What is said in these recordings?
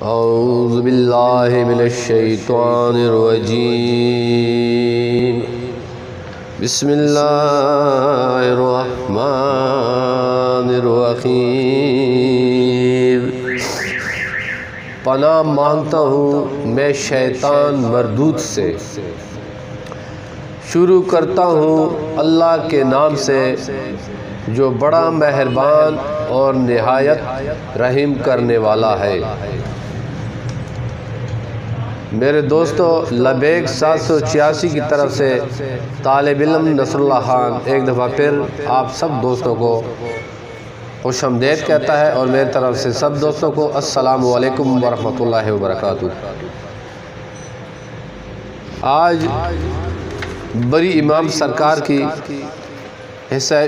اعوذ باللہ من الشیطان الرجیم بسم اللہ الرحمن الرحیم۔ پناہ مانگتا ہوں میں شیطان مردود سے، شروع کرتا ہوں اللہ کے نام سے جو بڑا مہربان اور نہایت رحم کرنے والا ہے۔ میرے دوستو، لبیک 786 کی طرف سے طالب علم نصر اللہ خان ایک دفعہ پھر آپ سب دوستوں کو خوش آمدید کہتا ہے، اور میری طرف سے سب دوستوں کو السلام علیکم ورحمۃ اللہ وبرکاتہ۔ آج بری امام سرکار کی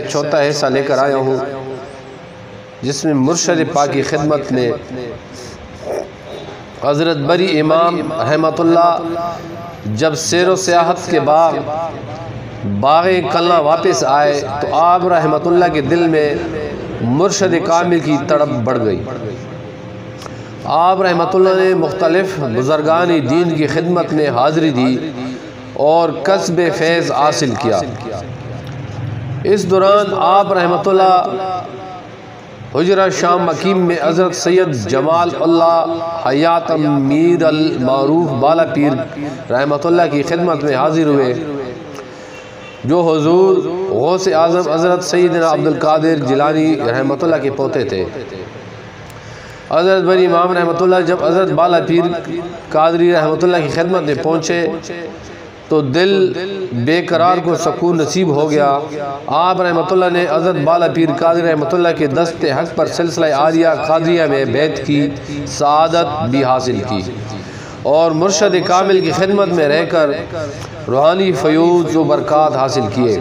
چوتھا حصہ لے کر آیا ہوں، جس میں مرشد پاک کی خدمت میں حضرت بری امام رحمۃ اللہ جب سیر و سیاحت کے بعد باغ کلنا واپس آئے تو آپ رحمۃ اللہ کے دل میں مرشد کامل کی تڑپ بڑھ گئی۔ آپ رحمۃ اللہ نے مختلف بزرگان دین کی خدمت میں حاضری دی اور کسب فیض حاصل کیا۔ اس دوران آپ رحمۃ اللہ حجرہ شام مقیم میں حضرت سید جمال اللہ حیات میر المعروف بالا پیر رحمۃ اللہ کی خدمت میں حاضر ہوئے، جو حضور غوث اعظم حضرت سیدنا عبدالقادر جیلانی رحمۃ اللہ کے پوتے تھے۔ حضرت بری امام رحمۃ اللہ جب حضرت بالا پیر قادری رحمۃ اللہ کی خدمت میں پہنچے تو دل بے قرار کو سکون نصیب ہو گیا۔ آپ رحمۃ اللہ نے حضرت بالا پیر قادری رحمۃ اللہ کے دست حق پر سلسلہ عالیہ قادریہ میں بیعت کی سعادت بھی حاصل کی، اور مرشد کامل کی خدمت میں رہ کر روحانی فیوض و برکات حاصل کیے،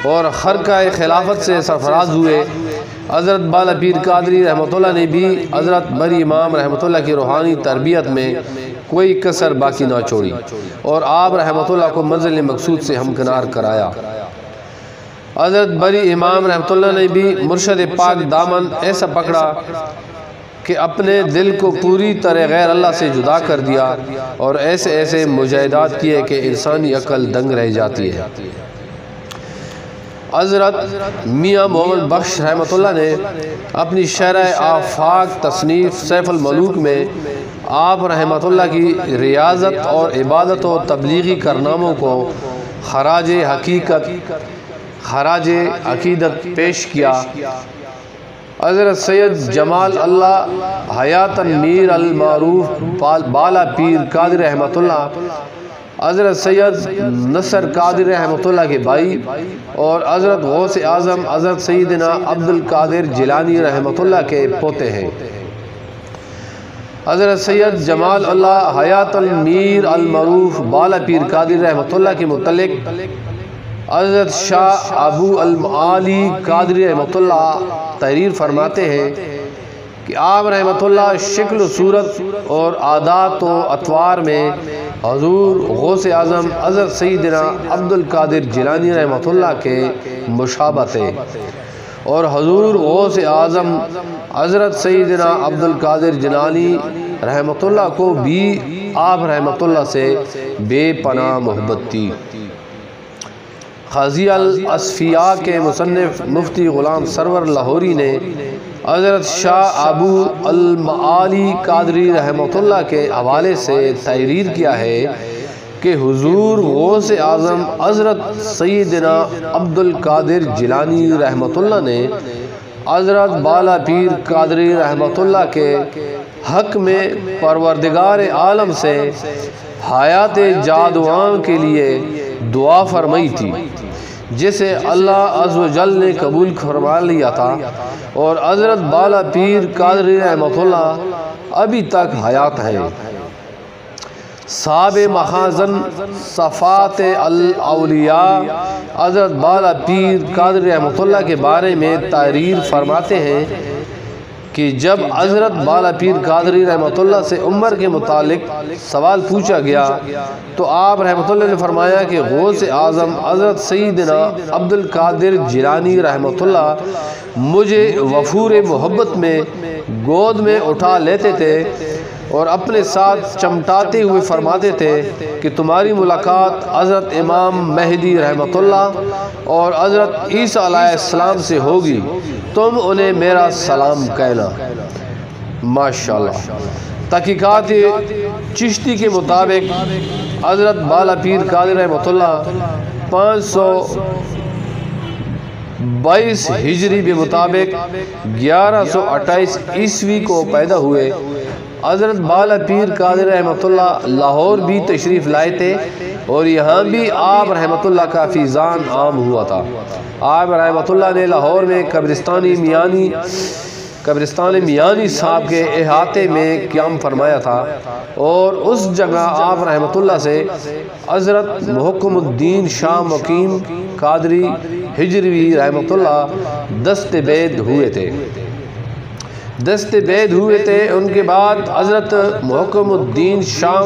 اور خرقہ خلافت سے سرفراز ہوئے۔ حضرت بالا پیر قادری رحمۃ اللہ نے بھی حضرت بری امام رحمۃ اللہ کی روحانی تربیت میں کوئی کسر باقی نہ چھوڑی، اور آپ رحمۃ اللہ کو منزل مقصود سے ہمکنار کرایا۔ حضرت بری امام رحمۃ اللہ نے بھی مرشد پاک دامن ایسا پکڑا کہ اپنے دل کو پوری طرح غیر اللہ سے جدا کر دیا، اور ایسے ایسے مجاہدات کیے کہ انسانی عقل دنگ رہ جاتی ہے۔ حضرت میاں محمد بخش رحمۃ اللہ نے اپنی شرح آفاق تصنیف سیف الملوک میں آپ رحمۃ اللہ کی ریاضت اور عبادت و تبلیغی کارناموں کو خراج عقیدت پیش کیا۔ حضرت سید جمال اللہ حیات میر المعروف بالا پیر قادری رحمۃ اللہ حضرت سید نصر قادری رحمۃ اللہ کے بھائی، اور حضرت غوث اعظم حضرت سیدنا عبدالقادر جیلانی رحمۃ اللہ کے پوتے ہیں۔ حضرت سید جمال اللہ حیات المیر المعروف بالا پیر قادری رحمۃ اللہ کے متعلق حضرت شاہ ابو المعالی قادری رحمۃ اللہ تحریر فرماتے ہیں کہ آپ رحمۃ اللہ شکل و صورت اور عادات و اطوار میں حضور غوث اعظم حضرت سیدنا عبدالقادر جیلانی رحمۃ اللہ کے مشابہ تھے، اور حضور غوث اعظم حضرت سیدنا عبدالقادر جیلانی رحمۃ اللہ کو بھی آپ رحمۃ اللہ سے بے پناہ محبت تھی۔ قاضی الاصفیاء کے مصنف مفتی غلام سرور لاہوری نے حضرت شاہ ابو المعالی قادری رحمۃ اللہ کے حوالے سے تحریر کیا ہے کہ حضور غوث اعظم حضرت سیدنا عبدالقادر جیلانی رحمۃ اللہ نے حضرت بالا پیر قادری رحمۃ اللہ کے حق میں پروردگار عالم سے حیات جادوان کے لیے دعا فرمائی تھی، جسے اللہ عز و جل نے قبول فرما لیا تھا، اور حضرت بالا پیر قادری رحمۃ اللہ ابھی تک حیات ہیں۔ صاحب مخازن صفات الاولیاء حضرت بالا پیر قادری رحمۃ اللہ کے بارے میں تحریر فرماتے ہیں کہ جب حضرت بالا پیر قادری رحمۃ اللہ سے عمر کے متعلق سوال پوچھا گیا تو آپ رحمۃ اللہ نے فرمایا کہ غوث اعظم حضرت سیدنا عبدالقادر جیلانی رحمۃ اللہ مجھے وفور محبت میں گود میں اٹھا لیتے تھے اور اپنے ساتھ چمٹاتے ہوئے فرماتے تھے کہ تمہاری ملاقات حضرت امام مہدی رحمۃ اللہ اور حضرت عیسیٰ علیہ السلام سے ہوگی، تم انہیں میرا سلام کہنا۔ ماشاءاللہ۔ تحقیقات چشتی کے مطابق حضرت بالا پیر قادری رحمۃ اللہ 522 ہجری کے مطابق 1128 عیسوی کو پیدا ہوئے۔ حضرت بالا پیر قادری رحمۃ اللہ لاہور بھی تشریف لائے تھے اور یہاں بھی آپ رحمۃ اللہ کا فیضان عام ہوا تھا۔ آپ رحمۃ اللہ نے لاہور میں قبرستان میانی صاحب کے احاطے میں قیام فرمایا تھا اور اس جگہ آپ رحمۃ اللہ سے حضرت محکم الدین شاہ مقیم قادری ہجروی رحمۃ اللہ دست بید ہوئے تھے۔ ان کے بعد حضرت محکم الدین شاہ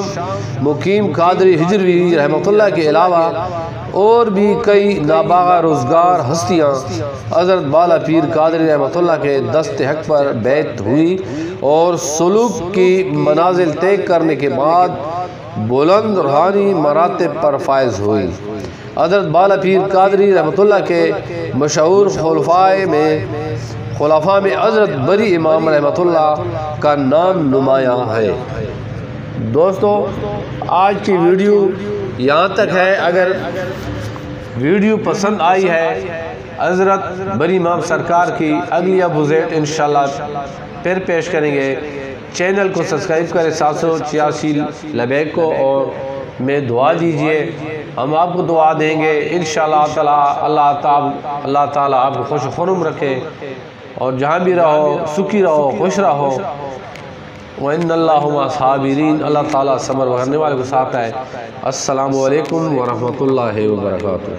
مقیم قادری ہجروی رحمۃ اللہ کے علاوہ اور بھی کئی نابغہ روزگار ہستیاں حضرت بالا پیر قادری رحمۃ اللہ کے دست حق پر بیعت ہوئی اور سلوک کی منازل طے کرنے کے بعد بلند روحانی مراتب پر فائز ہوئی۔ حضرت بالا پیر قادری رحمۃ اللہ کے مشہور خلفاء میں حضرت بری امام رحمۃ اللہ کا نام نمایاں ہے۔ دوستو، آج کی ویڈیو یہاں تک ہے۔ اگر ویڈیو پسند آئی ہے، حضرت بری امام سرکار کی اگلی ابوزیٹ انشاءاللہ پھر پیش کریں گے۔ چینل کو سبسکرائب کریں 786 لبیک کو، اور میں دعا دیجئے، ہم آپ کو دعا دیں گے انشاءاللہ تعالی۔ اللہ تعالیٰ آپ کو خوش و خرم رکھے اور جہاں بھی رہو سکھی رہو، خوش رہو۔ وَإِنَّ اللَّهُ مَعَ الصَّابِرِينَ، اللہ تعالیٰ صبر کرنے والے کو ساتھ ہے۔ السلام علیکم ورحمۃ اللہ وبرکاتہ۔